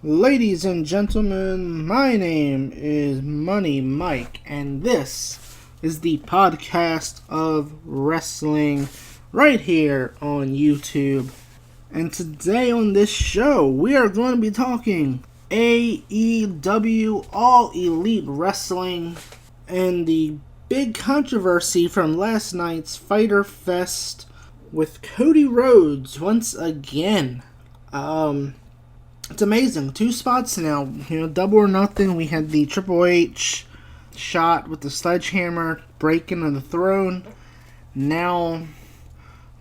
Ladies and gentlemen, my name is Money Mike, and this is the podcast of wrestling right here on YouTube. And today on this show, we are going to be talking AEW All Elite Wrestling and the big controversy from last night's Fyter Fest with Cody Rhodes once again. It's amazing. 2 spots now. Double or nothing. We had the Triple H shot with the sledgehammer breaking on the throne. Now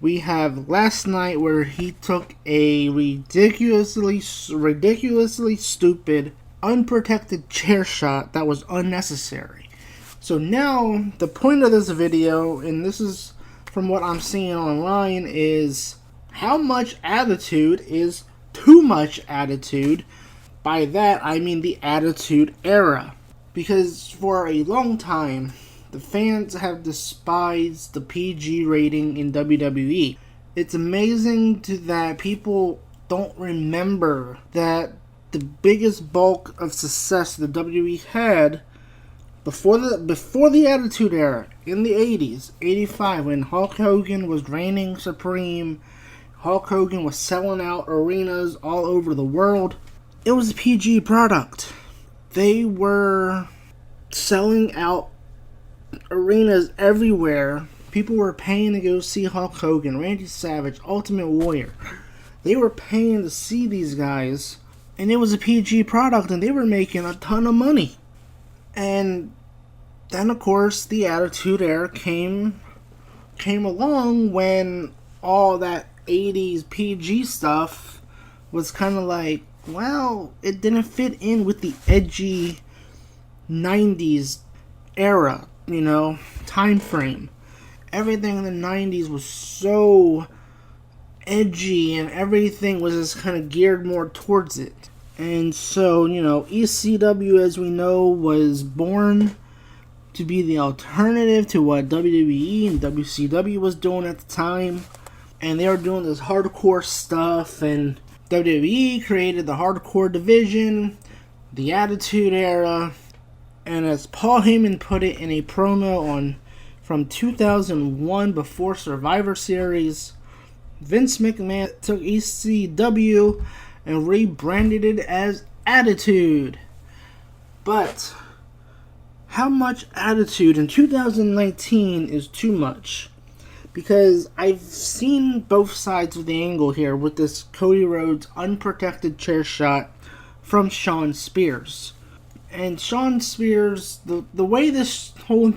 we have last night where he took a ridiculously stupid, unprotected chair shot that was unnecessary. So now the point of this video, and this is from what I'm seeing online, is how much attitude is too much attitude. By that I mean the Attitude Era, because for a long time the fans have despised the PG rating in WWE. It's amazing that people don't remember that the biggest bulk of success the WWE had before the Attitude Era in the 80s, 85, when Hulk Hogan was reigning supreme. Hulk Hogan was selling out arenas all over the world. It was a PG product. They were selling out arenas everywhere. People were paying to go see Hulk Hogan, Randy Savage, Ultimate Warrior. They were paying to see these guys, and it was a PG product, and they were making a ton of money. And then, of course, the Attitude Era came along when all that 80s PG stuff was kind of like, well, it didn't fit in with the edgy 90s era, time frame. Everything in the 90s was so edgy, and everything was just kind of geared more towards it. And so, ECW, as we know, was born to be the alternative to what WWE and WCW was doing at the time. And they were doing this hardcore stuff, and WWE created the hardcore division, the Attitude Era, and as Paul Heyman put it in a promo from 2001 before Survivor Series, Vince McMahon took ECW and rebranded it as Attitude. But how much attitude in 2019 is too much? Because I've seen both sides of the angle here with this Cody Rhodes unprotected chair shot from Shawn Spears. And Shawn Spears, the way this whole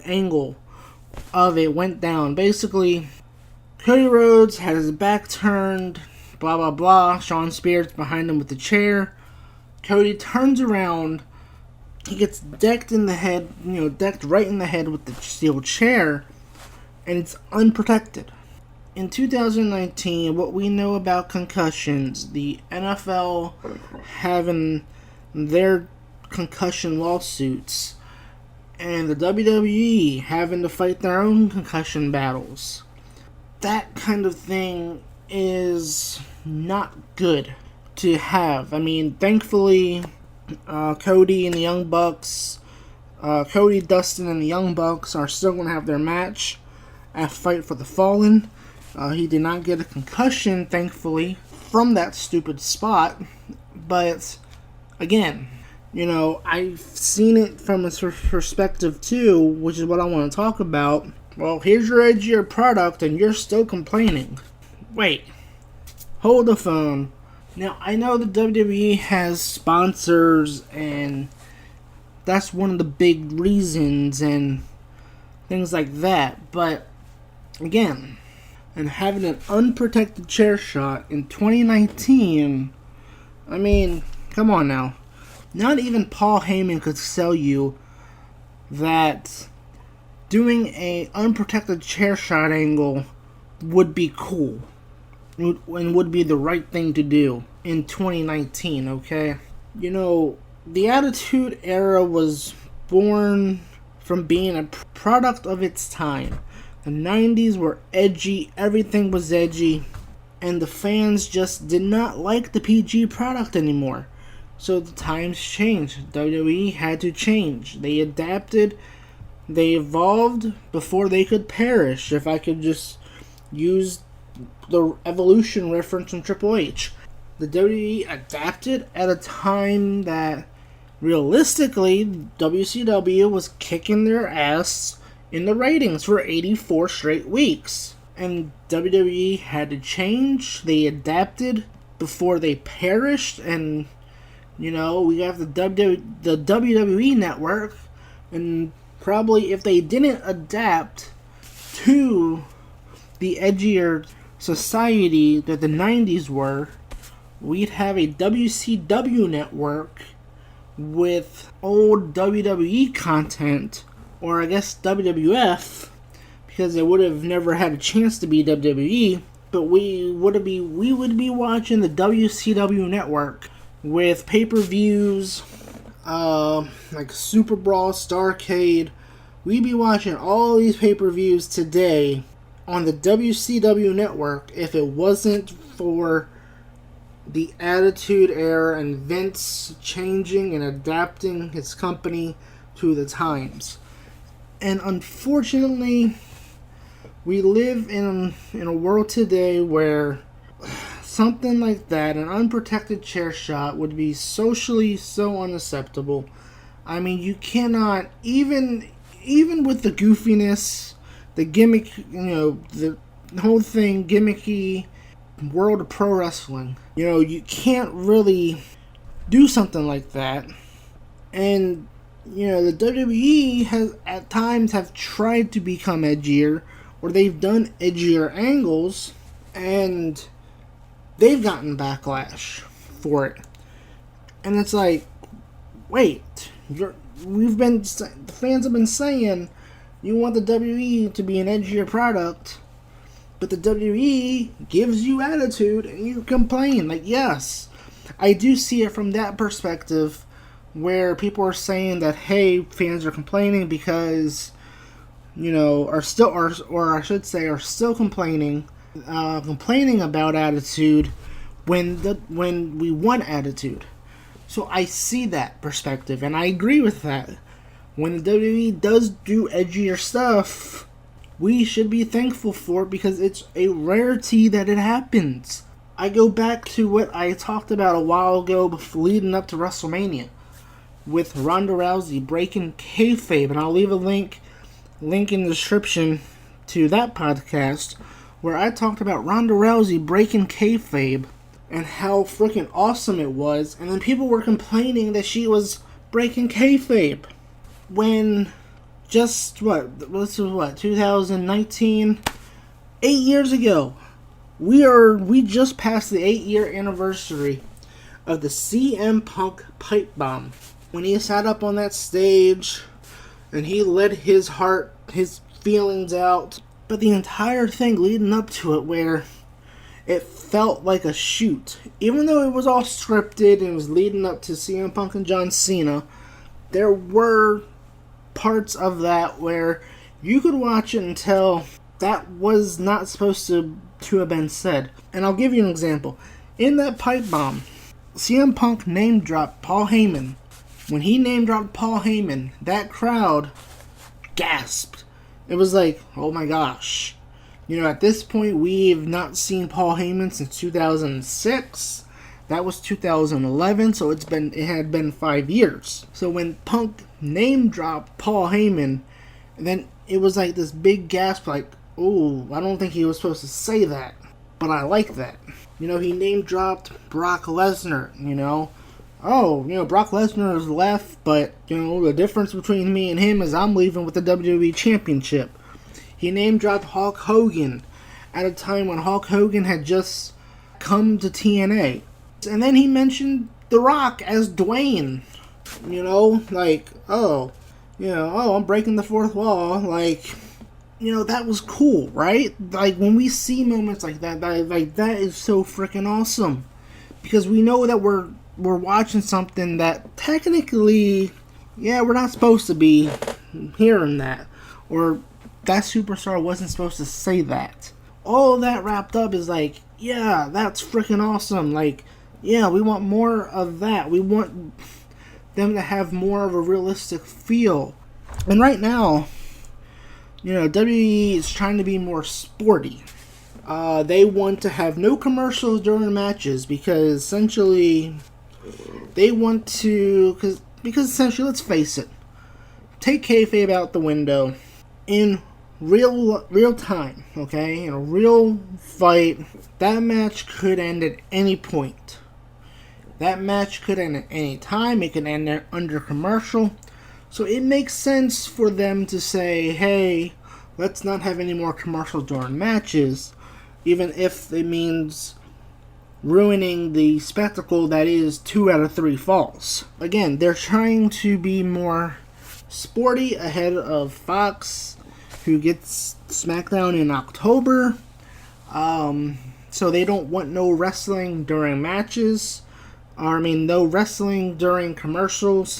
angle of it went down, basically, Cody Rhodes had his back turned, blah blah blah, Shawn Spears behind him with the chair. Cody turns around, he gets decked in the head, decked right in the head with the steel chair, and it's unprotected. In 2019, what we know about concussions, the NFL having their concussion lawsuits, and the WWE having to fight their own concussion battles, that kind of thing is not good to have. I mean, thankfully, Cody and the Young Bucks, Cody, Dustin, and the Young Bucks are still going to have their match at Fight for the Fallen. He did not get a concussion, thankfully, from that stupid spot. But, again, I've seen it from a perspective too, which is what I want to talk about. Well, here's your edgier product, and you're still complaining. Wait. Hold the phone. Now, I know the WWE has sponsors, and that's one of the big reasons, and things like that, but again, and having an unprotected chair shot in 2019, I mean, come on now. Not even Paul Heyman could sell you that doing a unprotected chair shot angle would be cool and would be the right thing to do in 2019, okay? The Attitude Era was born from being a product of its time. The 90s were edgy, everything was edgy, and the fans just did not like the PG product anymore. So the times changed. WWE had to change. They adapted, they evolved before they could perish, if I could just use the evolution reference from Triple H. The WWE adapted at a time that realistically WCW was kicking their ass in the ratings for 84 straight weeks. And WWE had to change. They adapted before they perished. And, you know, we have the WWE Network. And probably if they didn't adapt to the edgier society that the 90s were, we'd have a WCW network with old WWE content, or I guess WWF, because they would have never had a chance to be WWE, but we would be watching the WCW network with pay-per-views, like Super Brawl, Starrcade. We'd be watching all these pay-per-views today on the WCW network if it wasn't for the Attitude Era and Vince changing and adapting his company to the times. And unfortunately, we live in a world today where something like that, an unprotected chair shot, would be socially so unacceptable. I mean, you cannot, even with the goofiness, the gimmick, you know, the whole thing gimmicky, world of pro wrestling, you know, you can't really do something like that. And, you know, the WWE has at times have tried to become edgier, or they've done edgier angles, and they've gotten backlash for it. And it's like, wait, the fans have been saying you want the WWE to be an edgier product, but the WWE gives you attitude and you complain. Like, yes, I do see it from that perspective, where people are saying that, hey, fans are complaining because, you know, are still complaining about attitude when we want attitude. So I see that perspective, and I agree with that. When the WWE does do edgier stuff, we should be thankful for it, because it's a rarity that it happens. I go back to what I talked about a while ago leading up to WrestleMania with Ronda Rousey breaking kayfabe, and I'll leave a link in the description to that podcast where I talked about Ronda Rousey breaking kayfabe and how freaking awesome it was, and then people were complaining that she was breaking kayfabe when just this was 2019, 8 years ago. We just passed the 8-year anniversary of the CM Punk pipe bomb, when he sat up on that stage and he let his feelings out. But the entire thing leading up to it, where it felt like a shoot, even though it was all scripted and it was leading up to CM Punk and John Cena, there were parts of that where you could watch it and tell that was not supposed to have been said. And I'll give you an example. In that pipe bomb, CM Punk name dropped Paul Heyman. When he name dropped Paul Heyman, that crowd gasped. It was like, oh my gosh. You know, at this point, we've not seen Paul Heyman since 2006. That was 2011, so it had been 5 years. So when Punk name dropped Paul Heyman, then it was like this big gasp, like, oh, I don't think he was supposed to say that, but I like that. You know, he name dropped Brock Lesnar, you know. Oh, you know, Brock Lesnar has left, but, you know, the difference between me and him is I'm leaving with the WWE Championship. He name dropped Hulk Hogan at a time when Hulk Hogan had just come to TNA. And then he mentioned The Rock as Dwayne. You know, like, I'm breaking the fourth wall. Like, you know, that was cool, right? Like, when we see moments like that, that is so freaking awesome. Because we know that we're watching something that technically, yeah, we're not supposed to be hearing that. Or that superstar wasn't supposed to say that. all that wrapped up is like, yeah, that's freaking awesome. Like, yeah, we want more of that. We want them to have more of a realistic feel. And right now, WWE is trying to be more sporty. They want to have no commercials during matches because essentially they want to, because essentially, let's face it, take kayfabe out the window. In real time, okay, in a real fight, that match could end at any point. That match could end at any time. It could end under commercial. So it makes sense for them to say, hey, let's not have any more commercials during matches, even if it means ruining the spectacle that is 2 out of 3 falls. Again, they're trying to be more sporty ahead of Fox, who gets SmackDown in October. So they don't want no wrestling during matches. No wrestling during commercials.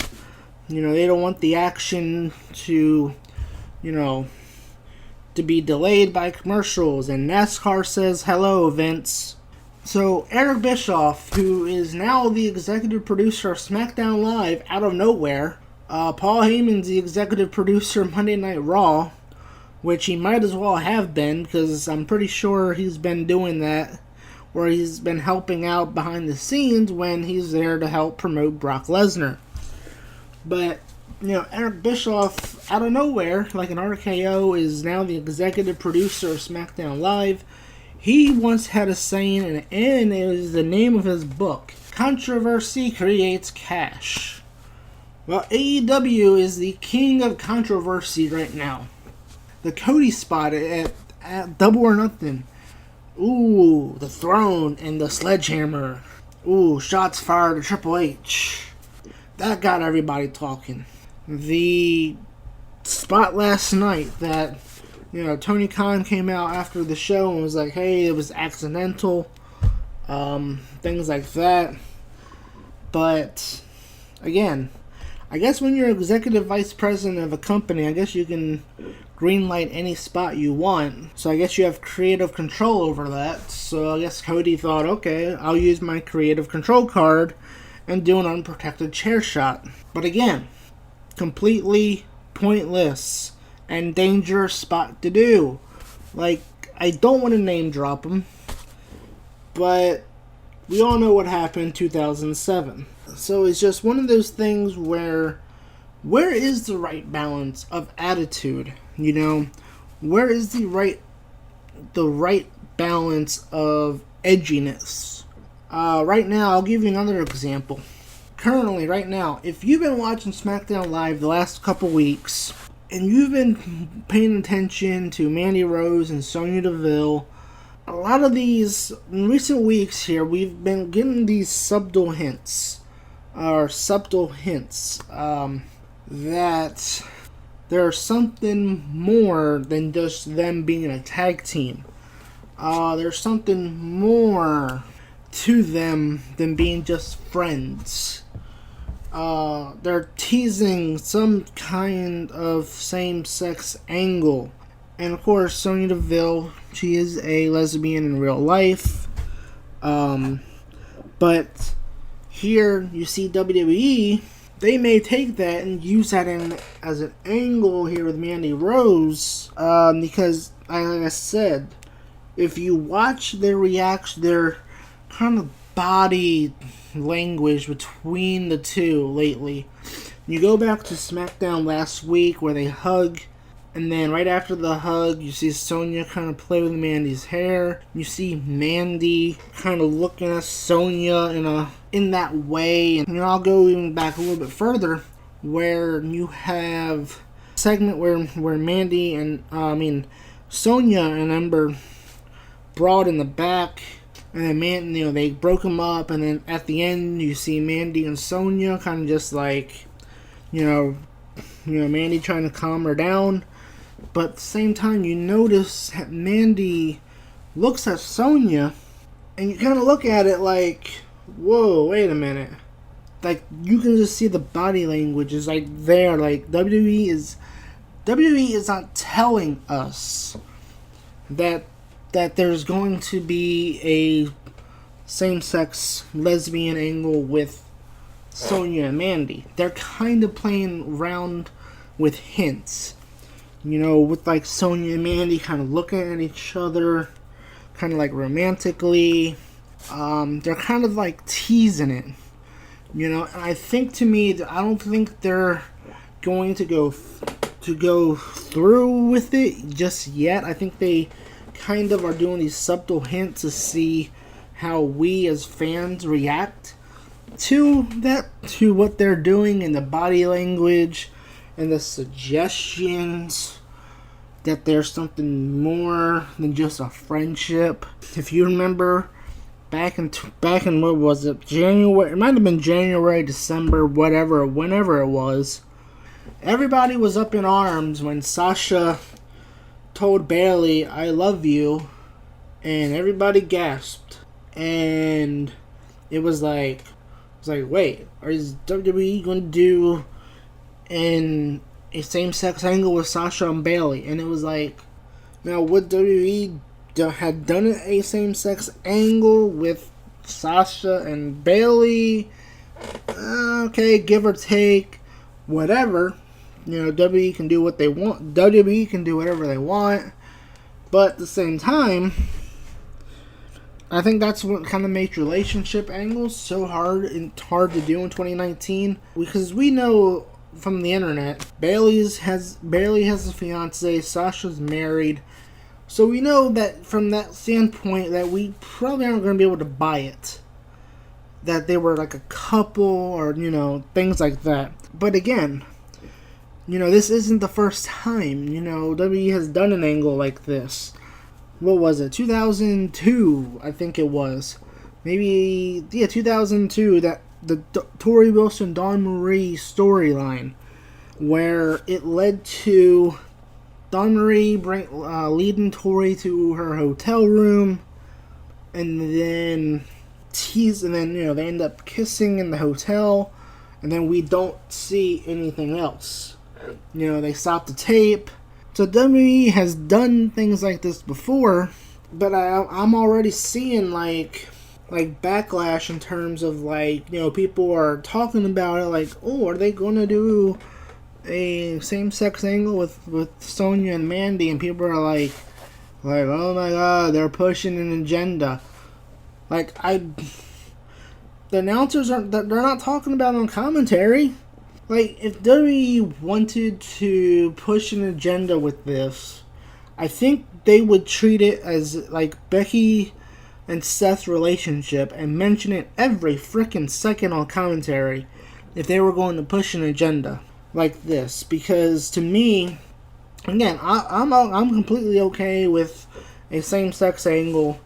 They don't want the action to be delayed by commercials. And NASCAR says, hello, Vince. So Eric Bischoff, who is now the executive producer of SmackDown Live out of nowhere, Paul Heyman's the executive producer of Monday Night Raw, which he might as well have been, because I'm pretty sure he's been doing that, where he's been helping out behind the scenes when he's there to help promote Brock Lesnar. But, Eric Bischoff, out of nowhere, like an RKO, is now the executive producer of SmackDown Live. He once had a saying, and it was the name of his book, Controversy Creates Cash. Well, AEW is the king of controversy right now. The Cody spot at Double or Nothing. Ooh, the throne and the sledgehammer. Ooh, shots fired at Triple H. That got everybody talking. The spot last night that, Tony Khan came out after the show and was like, hey, it was accidental. Things like that. But, again, I guess when you're executive vice president of a company, I guess you can greenlight any spot you want. So I guess you have creative control over that. So I guess Cody thought, okay, I'll use my creative control card and do an unprotected chair shot. But again, completely pointless and dangerous spot to do. Like, I don't want to name drop him, but we all know what happened in 2007. So it's just one of those things where is the right balance of attitude? Where is the right balance of edginess? Right now, I'll give you another example. Currently, right now, if you've been watching SmackDown Live the last couple weeks, and you've been paying attention to Mandy Rose and Sonya Deville, a lot of these, in recent weeks here, we've been getting these subtle hints that there's something more than just them being a tag team. There's something more to them than being just friends. They're teasing some kind of same-sex angle. And of course, Sonya Deville, she is a lesbian in real life. But here you see WWE, they may take that and use that as an angle here with Mandy Rose. Because, like I said, if you watch their reaction, their kind of body language between the two lately. You go back to SmackDown last week where they hug, and then right after the hug, you see Sonya kind of play with Mandy's hair. You see Mandy kind of looking at Sonya in that way. And I'll go even back a little bit further, where you have a segment where Mandy and Sonya and Ember brawled in the back. And then, they broke them up, and then at the end, you see Mandy and Sonya kind of just like, Mandy trying to calm her down. But at the same time, you notice that Mandy looks at Sonya, and you kind of look at it like, whoa, wait a minute. Like, you can just see the body language is like there. Like, WWE is not telling us that that there's going to be a same-sex lesbian angle with Sonya and Mandy. They're kind of playing around with hints. You know, with like Sonya and Mandy kind of looking at each other, kind of like romantically. They're kind of like teasing it. You know, and I think to me, I don't think they're going to go through with it just yet. I think they kind of are doing these subtle hints to see how we as fans react to what they're doing, and the body language and the suggestions that there's something more than just a friendship. If you remember back in what was it, January, it might have been January, December, whenever it was, everybody was up in arms when Sasha told Bailey, "I love you," and everybody gasped. And it was like, wait, is WWE going to do a same-sex angle with Sasha and Bailey? And it was like, now would WWE had done a same-sex angle with Sasha and Bailey? Okay, give or take, whatever. You know, WWE can do what they want. WWE can do whatever they want. But at the same time, I think that's what kind of makes relationship angles so hard to do in 2019. Because we know from the internet, Bailey has a fiance, Sasha's married. So we know that from that standpoint that we probably aren't going to be able to buy it. That they were like a couple, or, you know, things like that. But again, you know, this isn't the first time. You know, WWE has done an angle like this. What was it? 2002, I think it was. Maybe, yeah, 2002, that the Tori Wilson, Dawn Marie storyline, where it led to Dawn Marie leading Tori to her hotel room, and then you know, they end up kissing in the hotel, and then we don't see anything else. You know, they stop the tape. So WWE has done things like this before, but I'm already seeing like backlash in terms of, like, you know, people are talking about it like, oh, are they going to do a same-sex angle with Sonya and Mandy? And people are like, oh my god, they're pushing an agenda. Like, the announcers they're not talking about it on commentary. Like, if WWE wanted to push an agenda with this, I think they would treat it as like Becky and Seth's relationship and mention it every freaking second on commentary if they were going to push an agenda like this. Because to me, again, I'm completely okay with a same-sex angle,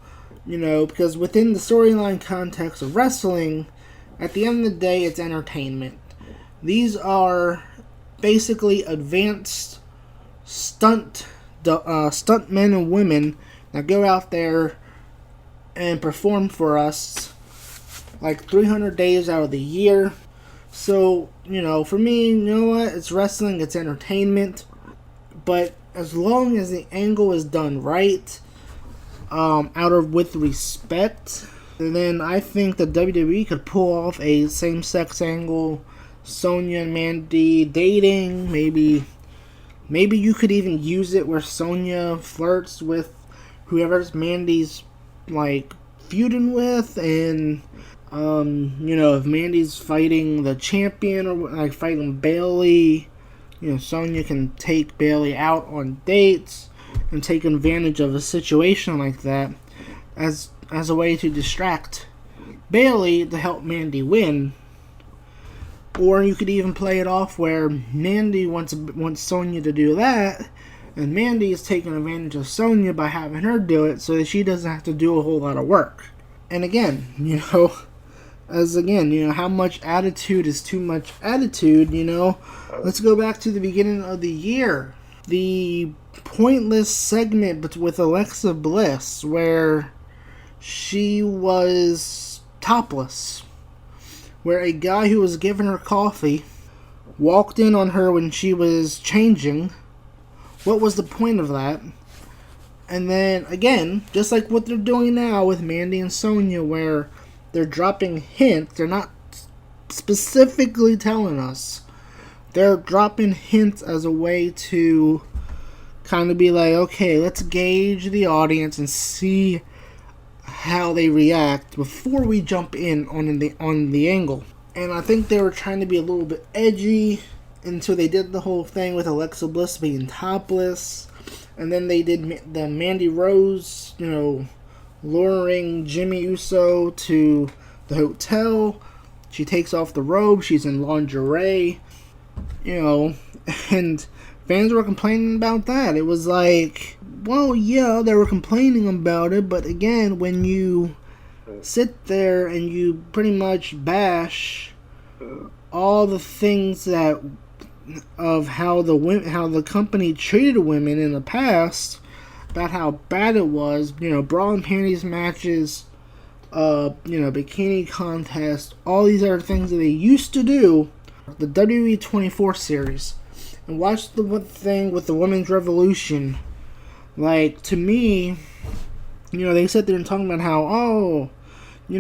you know, because within the storyline context of wrestling, at the end of the day, it's entertainment. These are basically advanced stuntmen and women that go out there and perform for us like 300 days out of the year. So, you know, for me, you know what? It's wrestling, it's entertainment. But as long as the angle is done right, with respect, then I think that WWE could pull off a same-sex angle, Sonya and Mandy dating. Maybe you could even use it where Sonya flirts with whoever's Mandy's like feuding with, and you know, if Mandy's fighting the champion or like fighting Bailey, you know, Sonya can take Bailey out on dates and take advantage of a situation like that as a way to distract Bailey to help Mandy win. Or you could even play it off where Mandy wants Sonya to do that, and Mandy is taking advantage of Sonya by having her do it so that she doesn't have to do a whole lot of work. And again, you know, how much attitude is too much attitude, you know? Let's go back to the beginning of the year. The pointless segment with Alexa Bliss where she was topless, where a guy who was giving her coffee walked in on her when she was changing. What was the point of that? And then, again, just like what they're doing now with Mandy and Sonya, where they're dropping hints, they're not specifically telling us. They're dropping hints as a way to kind of be like, okay, let's gauge the audience and see how they react before we jump in on the angle. And I think they were trying to be a little bit edgy until they did the whole thing with Alexa Bliss being topless. And then they did the Mandy Rose, luring Jimmy Uso to the hotel. She takes off the robe. She's in lingerie, and fans were complaining about that. It was like, well, yeah, they were complaining about it, but again, when you sit there and you pretty much bash all the things of how the company treated women in the past, about how bad it was, bra and panties matches, bikini contest, all these other things that they used to do, the WWE 24 series, and watch the thing with the Women's Revolution. Like, to me, they sit there and talk about how, they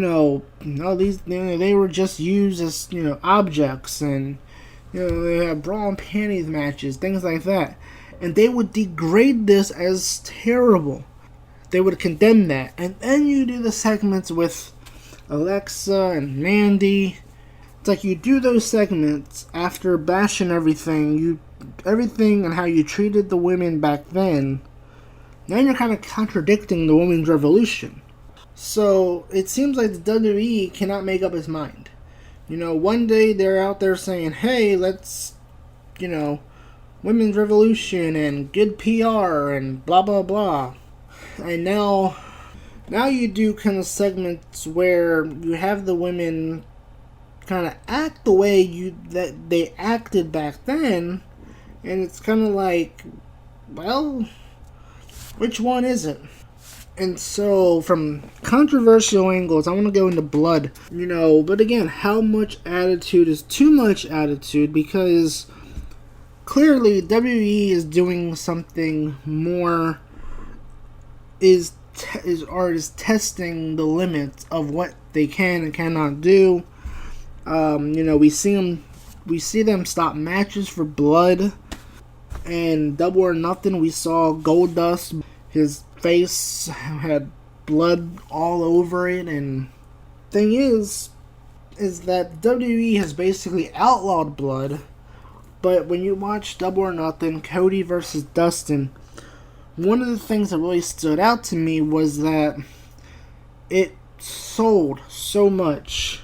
were just used as, objects, and they have bra and panties matches, things like that. And they would degrade this as terrible. They would condemn that. And then you do the segments with Alexa and Mandy. It's like you do those segments after bashing everything and how you treated the women back then. Then you're kind of contradicting the women's revolution. So it seems like the WWE cannot make up its mind. One day they're out there saying, hey, let's, women's revolution and good PR and blah, blah, blah. And now you do kind of segments where you have the women kind of act the way that they acted back then. And it's kind of like, well, which one is it? And so, from controversial angles, I want to go into blood, but again, how much attitude is too much attitude? Because clearly WWE is doing something more, is testing the limits of what they can and cannot do. We see them stop matches for blood, and Double or Nothing, we saw Goldust, his face had blood all over it, and thing is that WWE has basically outlawed blood. But when you watch Double or Nothing, Cody versus Dustin, one of the things that really stood out to me was that it sold so much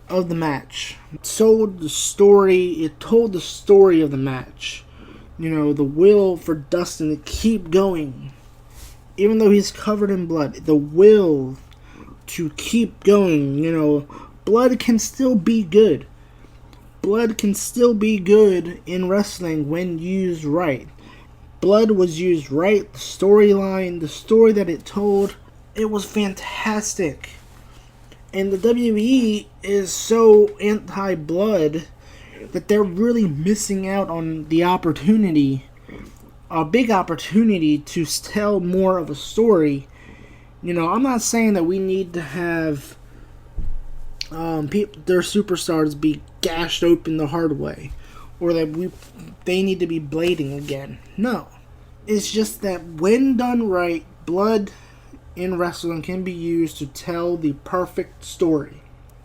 of the match. It sold the story, it told the story of the match. The will for Dustin to keep going. Even though he's covered in blood, the will to keep going, blood can still be good. Blood can still be good in wrestling when used right. Blood was used right. The storyline, the story that it told, it was fantastic. And the WWE is so anti-blood that they're really missing out on the opportunity, a big opportunity to tell more of a story. I'm not saying that we need to have their superstars be gashed open the hard way, or that they need to be blading again. No. It's just that when done right, blood in wrestling can be used to tell the perfect story.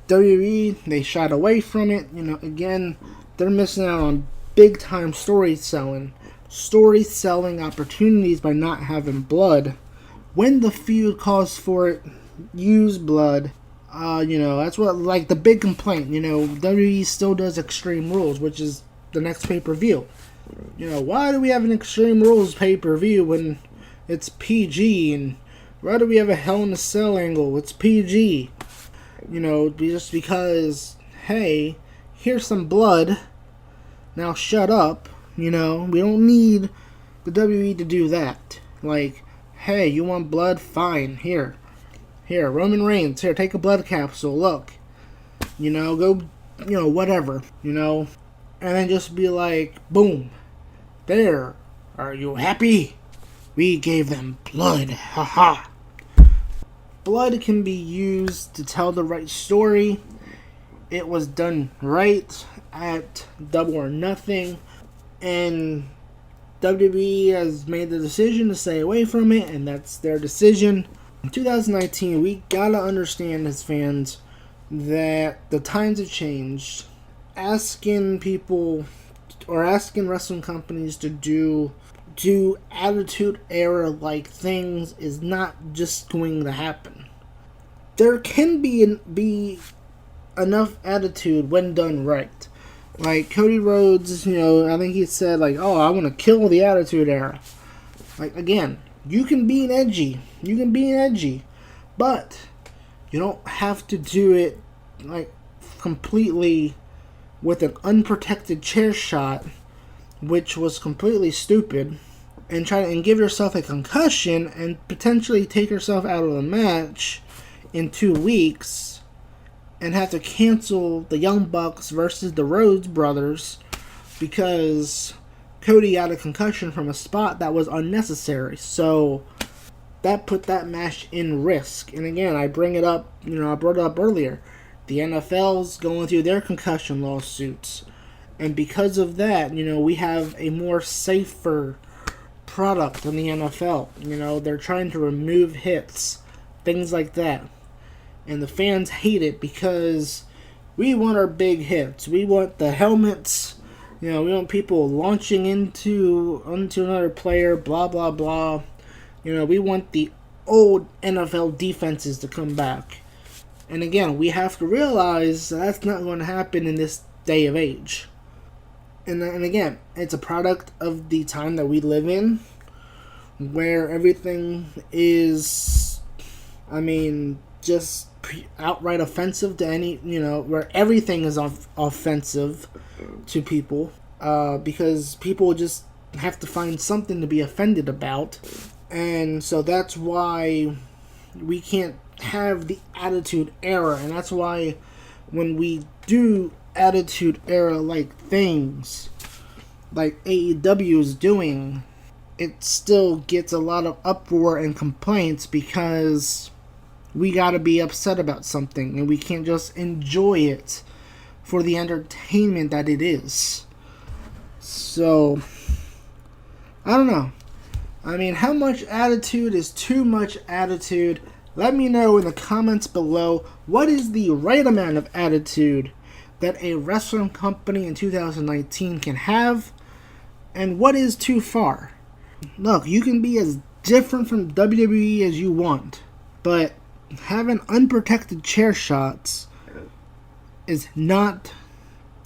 WWE, they shied away from it. Again, they're missing out on big time story selling opportunities by not having blood. When the feud calls for it, use blood. That's what, like, the big complaint. WWE still does Extreme Rules, which is the next pay-per-view. Why do we have an Extreme Rules pay-per-view when it's PG? And why do we have a Hell in a Cell angle? It's PG. Just because, hey, here's some blood. Now shut up. We don't need the WWE to do that. Like, hey, you want blood? Fine. Here, Roman Reigns. Here, take a blood capsule. Look. Go, whatever. And then just be like, boom. There. Are you happy? We gave them blood. Haha. Blood can be used to tell the right story. It was done right at Double or Nothing, and WWE has made the decision to stay away from it, and that's their decision. In 2019, we gotta understand as fans that the times have changed. Asking people or asking wrestling companies to do Attitude Era like things is not just going to happen. There can be enough attitude when done right. Like Cody Rhodes, I think he said "Oh, I want to kill the Attitude Era." Again, you can be edgy, but you don't have to do it completely with an unprotected chair shot, which was completely stupid, and give yourself a concussion and potentially take yourself out of the match in 2 weeks and have to cancel the Young Bucks versus the Rhodes brothers because Cody got a concussion from a spot that was unnecessary. So that put that match in risk. And again, I brought it up earlier. The NFL's going through their concussion lawsuits. And because of that, we have a more safer product than the NFL. They're trying to remove hits, things like that. And the fans hate it because we want our big hits. We want the helmets. We want people launching onto another player, blah, blah, blah. We want the old NFL defenses to come back. And again, we have to realize that's not going to happen in this day of age. And again, it's a product of the time that we live in, where everything is, just outright offensive to any, where everything is offensive to people, because people just have to find something to be offended about. And so that's why we can't have the Attitude Era, and that's why when we do Attitude Era like things like AEW is doing, it still gets a lot of uproar and complaints because we gotta be upset about something and we can't just enjoy it for the entertainment that it is. So I don't know. How much attitude is too much attitude? Let me know in the comments below, what is the right amount of attitude that a wrestling company in 2019 can have, and what is too far? Look, you can be as different from WWE as you want, but having unprotected chair shots is not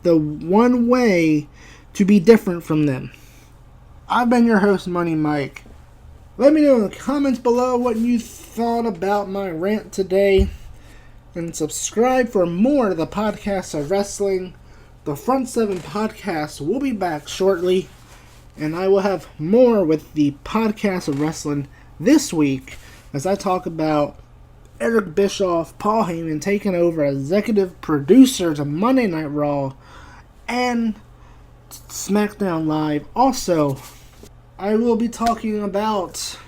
the one way to be different from them. I've been your host, Money Mike. Let me know in the comments below what you thought about my rant today. And subscribe for more to the podcast of wrestling. The Front 7 podcast will be back shortly. And I will have more with the podcast of wrestling this week as I talk about Eric Bischoff, Paul Heyman taking over as executive producers of Monday Night Raw and SmackDown Live. Also, I will be talking about,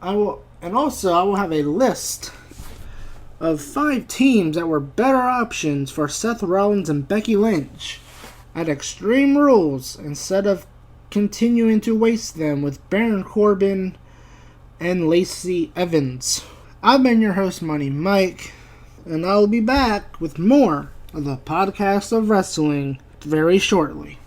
I will have a list of 5 teams that were better options for Seth Rollins and Becky Lynch at Extreme Rules instead of continuing to waste them with Baron Corbin and Lacey Evans. I've been your host, Money Mike, and I'll be back with more of the podcast of wrestling very shortly.